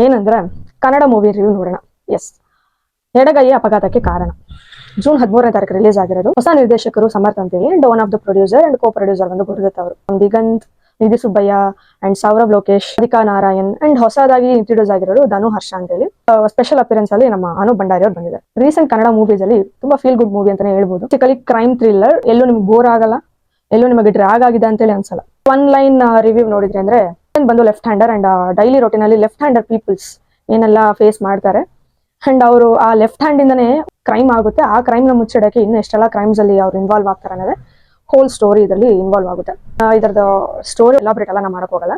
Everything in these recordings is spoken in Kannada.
ಏನಂದ್ರೆ ಕನ್ನಡ ಮೂವಿ ರಿವ್ಯೂ ನೋಡೋಣ. ಎಸ್, ಎಡಗೈಯ ಅಪಘಾತಕ್ಕೆ ಕಾರಣ. ಜೂನ್ 13ನೇ ತಾರೀಕು ರಿಲೀಸ್ ಆಗಿರೋದು. ಹೊಸ ನಿರ್ದೇಶಕರು ಸಮರ್ಥ ಅಂತೇಳಿ and one of the producer and co producer ಬಂದು ಗುರುದತ್ ಅವರು. ದಿಗಂತ್, ನಿಧಿ ಸುಬ್ಬಯ್ಯ ಅಂಡ್ ಸೌರವ್ ಲೋಕೇಶ್, ಅಧಿಕಾ ನಾರಾಯಣ್ ಅಂಡ್ ಹೊಸದಾಗಿ ಇಂಟ್ರೊಡ್ಯೂಸ್ ಆಗಿರೋದು ಧನು ಹರ್ಷ ಅಂತೇಳಿ. ಸ್ಪೆಷಲ್ ಅಪಿಯರೆನ್ಸ್ ಅಲ್ಲಿ ನಮ್ಮ ಅನು ಭಂಡಾರಿ ಅವರು ಬಂದಿದ್ದಾರೆ. ರೀಸೆಂಟ್ ಕನ್ನಡ ಮೂವೀಸ್ ಅಲ್ಲಿ ತುಂಬಾ ಫೀಲ್ ಗುಡ್ ಮೂವಿ ಅಂತಾನೆ ಹೇಳ್ಬೋದು. ಬೇಸಿಕಲಿ ಕ್ರೈಮ್ ಥ್ರಿಲ್ಲರ್, ಎಲ್ಲೂ ನಿಮ್ಗೆ ಬೋರ್ ಆಗಲ್ಲ, ಎಲ್ಲೂ ನಿಮಗೆ ಡ್ರ್ಯಾಗ್ ಆಗಿದೆ ಅಂತೇಳಿ ಅನ್ಸಲ್ಲ. ಒನ್ ಲೈನ್ ರಿವ್ಯೂ ನೋಡಿದ್ರಿ ಅಂದ್ರೆ ಬಂದು left hander and daily routine ಅಲ್ಲಿ ಲೆಫ್ಟ್ ಹ್ಯಾಂಡರ್ ಪೀಪಲ್ಸ್ ಏನೆಲ್ಲ ಫೇಸ್ ಮಾಡ್ತಾರೆ ಅಂಡ್ ಅವರು ಆ ಲೆಫ್ಟ್ ಹ್ಯಾಂಡ್ ಇಂದಾನೆ ಕ್ರೈಮ್ ಆಗುತ್ತೆ. ಆ ಕ್ರೈಮ್ ನ ಮುಚ್ಚಿಡಕ್ಕೆ ಇನ್ನು ಎಷ್ಟೆಲ್ಲ ಕ್ರೈಮ್ಸ್ ಅಲ್ಲಿ ಅವ್ರು ಇನ್ವಾಲ್ವ್ ಆಗ್ತಾರೆ ಅನ್ನೋದೇ ಹೋಲ್ ಸ್ಟೋರಿ ಇದರಲ್ಲಿ ಇನ್ವಾಲ್ವ್ ಆಗುತ್ತೆ. ಇದರದ ಸ್ಟೋರಿ ಎಲಾಬ್ರೇಟ್ ಎಲ್ಲ ನಾವು ಮಾಡಕ್ ಹೋಗಲ್ಲ.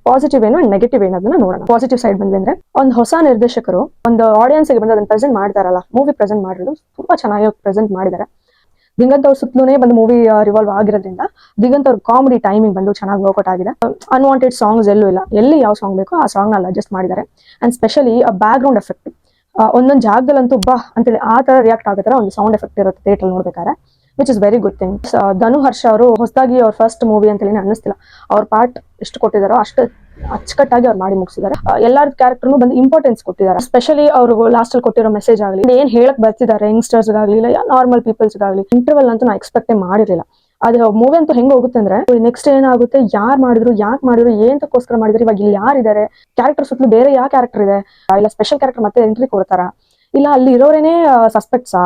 ಪಾಸಿಟಿವ್ ಏನು ಅಂಡ್ ನೆಗೆಟಿವ್ ಏನು ಅದನ್ನ ನೋಡೋಣ. ಪಾಸಿಟಿವ್ ಸೈಡ್ ಬಂದ್ರೆ ಅಂದ್ರೆ ಒಂದು ಹೊಸ ನಿರ್ದೇಶಕರು ಒಂದು ಆಡಿಯನ್ಸ್ ಗೆ ಬಂದು ಅದನ್ನ ಪ್ರೆಸೆಂಟ್ ಮಾಡ್ತಾರಲ್ಲ, ಮೂವಿ ಪ್ರೆಸೆಂಟ್ ಮಾಡಿರೋದು ತುಂಬಾ ಚೆನ್ನಾಗಿ ಪ್ರೆಸೆಂಟ್ ಮಾಡಿದ್ದಾರೆ. ದಿಗಂತ್ ಅವ್ರ ಸುತ್ತಲೂ ಬಂದು ಮೂವಿ ರಿವಾಲ್ವ್ ಆಗಿರೋದ್ರಿಂದ ದಿಗಂತ್ ಅವ್ರ ಕಾಮಿಡಿ ಟೈಮಿಂಗ್ ಬಂದು ಚೆನ್ನಾಗಿ ವರ್ಕೌಟ್ ಆಗಿದೆ. ಅನ್ವಾಂಟೆಡ್ ಸಾಂಗ್ಸ್ ಎಲ್ಲೂ ಇಲ್ಲ, ಎಲ್ಲಿ ಯಾವ ಸಾಂಗ್ ಬೇಕೋ ಆ ಸಾಂಗ್ ನಲ್ಲಿ ಅಡ್ಜಸ್ಟ್ ಮಾಡಿದ್ದಾರೆ. And specially back ground effect ಒಂದೊಂದು ಜಾಗದಲ್ಲಂತೂ ಬಾ ಅಂತೇಳಿ ಆ ತರ ರಿಯಾಕ್ಟ್ ಆಗೋ ತರ ಒಂದು ಸೌಂಡ್ ಎಫೆಕ್ಟ್ ಇರುತ್ತೆ ಥಿಯೇಟರ್ ನೋಡ್ಬೇಕಾದ್ರೆ, which is very good thing. Dhanu Harsha ಅವರು ಹೊಸದಾಗಿ ಅವ್ರ ಫಸ್ಟ್ ಮೂವಿ ಅಂತ ಹೇಳಿ ಅನ್ನಿಸ್ತಿಲ್ಲ. ಅವ್ರ ಪಾರ್ಟ್ ಎಷ್ಟು ಕೊಟ್ಟಿದಾರೋ ಅಷ್ಟು ಅಚ್ಚುಕಟ್ಟಾಗಿ ಅವ್ರು ಮಾಡಿ ಮುಗಿಸಿದ್ದಾರೆ. ಎಲ್ಲಾರ ಕ್ಯಾರೆಕ್ಟರ್ನು ಬಂದು ಇಂಪಾರ್ಟೆನ್ಸ್ ಕೊಟ್ಟಿದ್ದಾರೆ. ಸ್ಪೆಷಲಿ ಅವರು ಲಾಸ್ಟ್ ಅಲ್ಲಿ ಕೊಟ್ಟಿರೋ ಮೆಸೇಜ್ ಆಗಲಿ, ಏನ್ ಹೇಳಕ್ ಬರ್ತಿದ್ದಾರೆ ಯಂಗ್ಸ್ಟರ್ಸ್ ಆಗಲಿ ಇಲ್ಲ ನಾರ್ಮಲ್ ಪೀಪಲ್ಸ್ ಆಗಲಿ, ಇಂಟರ್ವಲ್ ಅಂತೂ ನಾ ಎಕ್ಸ್ಪೆಕ್ಟೇ ಮಾಡಿರಲಿಲ್ಲ. ಅದು ಮೂವಿ ಅಂತೂ ಹೆಂಗ್ ಹೋಗುತ್ತೆ ಅಂದ್ರೆ ನೆಕ್ಸ್ಟ್ ಏನಾಗುತ್ತೆ, ಯಾರು ಮಾಡಿದ್ರು, ಯಾಕೆ ಮಾಡಿದ್ರು, ಏನಕ್ಕೋಸ್ಕರ ಮಾಡಿದ್ರು, ಇವಾಗ ಇಲ್ಲಿ ಯಾರಿದ್ದಾರೆ, ಕ್ಯಾರೆಕ್ಟರ್ ಸುತ್ತಲೂ ಬೇರೆ ಯಾವ ಕ್ಯಾರೆಕ್ಟರ್ ಇದೆ, ಇಲ್ಲ ಸ್ಪೆಷಲ್ ಕ್ಯಾರೆಕ್ಟರ್ ಮತ್ತೆ ಎಂಟ್ರಿ ಕೊಡ್ತಾರ, ಇಲ್ಲ ಅಲ್ಲಿ ಇರೋರೇನೆ ಸಸ್ಪೆಕ್ಟ್ಸಾ,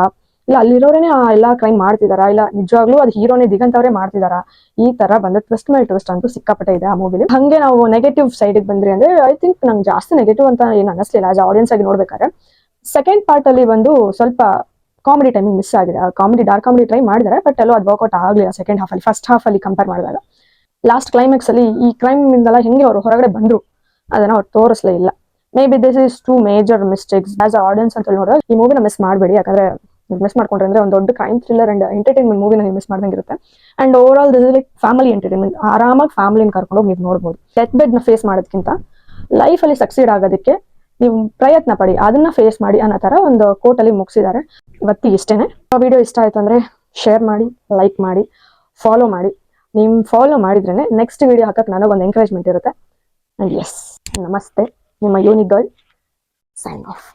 ಇಲ್ಲ ಅಲ್ಲಿರೋರೇನೆ ಎಲ್ಲಾ ಕ್ರೈಮ್ ಮಾಡ್ತಿದಾರಾ, ಇಲ್ಲ ನಿಜವಾಗ್ಲೂ ಅದು ಹೀರೋನೇ ದಿಗಂತ್ ಅವರೇ ಮಾಡ್ತಿದಾರಾ, ಈ ತರ ಬಂದ ಟ್ವಿಸ್ಟ್ ಮೇಲೆ ಟ್ವಿಸ್ಟ್ ಅಂತೂ ಸಿಕ್ಕಾಪಟ್ಟೆ ಇದೆ ಆ ಮೂವಿಲಿ. ಹಂಗೆ ನಾವು ನೆಗೆಟಿವ್ ಸೈಡ್ ಬಂದ್ರಿ ಅಂದ್ರೆ ಐ ಥಿಂಕ್ ನಂಗೆ ಜಾಸ್ತಿ ನೆಗೆಟಿವ್ ಅಂತ ಏನು ಅನ್ನಿಸ್ಲಿಲ್ಲ ಆಸ್ ಆಡಿಯನ್ಸ್ ಆಗಿ ನೋಡ್ಬೇಕಾದ್ರೆ. ಸೆಕೆಂಡ್ ಪಾರ್ಟ್ ಅಲ್ಲಿ ಬಂದು ಸ್ವಲ್ಪ ಕಾಮಿಡಿ ಟೈಮಿಂಗ್ ಮಿಸ್ ಆಗಿದೆ. ಕಾಮಿಡಿ ಡಾರ್ಕ್ ಕಾಮಿಡಿ ಟ್ರೈ ಮಾಡಿದ್ದಾರೆ, ಬಟ್ ಎಲ್ಲೋ ಅದು ವರ್ಕೌಟ್ ಆಗಲಿಲ್ಲ ಸೆಕೆಂಡ್ ಹಾಫ್ ಅಲ್ಲಿ. ಫಸ್ಟ್ ಹಾಫ್ ಅಲ್ಲಿ ಕಂಪೇರ್ ಮಾಡಿದಾಗ ಲಾಸ್ಟ್ ಕ್ಲೈಮ್ಯಾಕ್ಸ್ ಅಲ್ಲಿ ಈ ಕ್ರೈಮ್ ಇಂದಲ್ಲ ಹೆಂಗೆ ಅವರು ಹೊರಗಡೆ ಬಂದ್ರು ಅದನ್ನ ಅವ್ರು ತೋರಿಸಲೇ ಇಲ್ಲ. Maybe this is two major mistakes as audience ಅಂತ ನೋಡಿದ್ರೆ ಈ ಮೂವಿನ ಮಿಸ್ ಮಾಡಬೇಡಿ. ಯಾಕಂದ್ರೆ ಮಿಸ್ ಮಾಡ್ಕೊಂಡ್ರೆ ಅಂದ್ರೆ ಒಂದು ದೊಡ್ಡ ಕ್ರೈಮ್ ಥ್ರಿಲ್ಲರ್ ಅಂಡ್ ಎಂಟರ್ಟೈನ್ಮೆಂಟ್ ಮೂವಿನ ನೀವು ಮಿಸ್ ಮಾಡ್ದಂಗಿರುತ್ತೆ. And overall this is like family entertainment. ಆರಾಮಾಗಿ ಫ್ಯಾಮಿಲಿನ ಕರ್ಕೊಂಡು ಹೋಗಿ ನೀವು ನೋಡ್ಬೋದು. ಡೆತ್ ಬೆಡ್ ನ ಫೇಸ್ ಮಾಡೋದಕ್ಕಿಂತ ಲೈಫ್ ಅಲ್ಲಿ ಸಕ್ಸೀಡ್ ಆಗೋದಕ್ಕೆ ನೀವು ಪ್ರಯತ್ನ ಪಡಿ, ಅದನ್ನ ಫೇಸ್ ಮಾಡಿ ಅನ್ನೋ ತರ ಒಂದು ಕೋಟ್ ಅಲ್ಲಿ ಮುಗಿಸಿದ್ದಾರೆ. ಇವತ್ತು ಇಷ್ಟೇನೆ. ವಿಡಿಯೋ ಇಷ್ಟ ಆಯ್ತು ಅಂದ್ರೆ ಶೇರ್ ಮಾಡಿ, ಲೈಕ್ ಮಾಡಿ, ಫಾಲೋ ಮಾಡಿ. ನೀವು ಫಾಲೋ ಮಾಡಿದ್ರೇನೆ ನೆಕ್ಸ್ಟ್ ವಿಡಿಯೋ ಹಾಕಕ್ಕೆ ನನಗೊಂದು ಎಂಕರೇಜ್ಮೆಂಟ್ ಇರುತ್ತೆ. ಅಂಡ್ ಎಸ್, ನಮಸ್ತೆ, ನಿಮ್ಮ ಯೂನಿಕ್ ಗರ್ಲ್ ಸೈನ್ ಆಫ್.